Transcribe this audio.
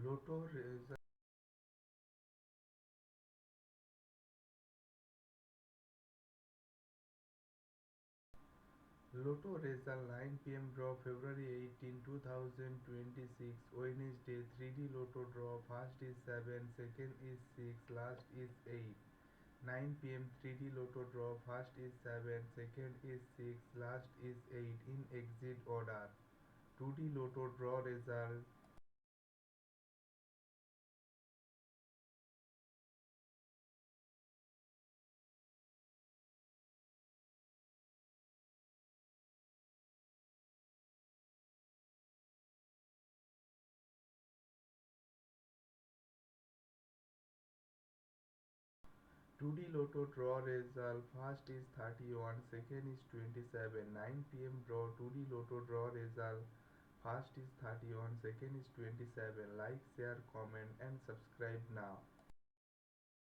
Lotto result. Lotto result 9 p.m. draw February 18, 2026. Wednesday 3D Lotto draw. First is 7, second is 6, last is 8. 9 p.m. 3D Lotto draw. First is 7, second is 6, last is 8 in exit order. 2D Lotto draw result. 2D Lotto draw result. First is 31, second is 27. 9 p.m. draw. 2D Lotto draw result. First is 31, second is 27. Like, share, comment and subscribe now.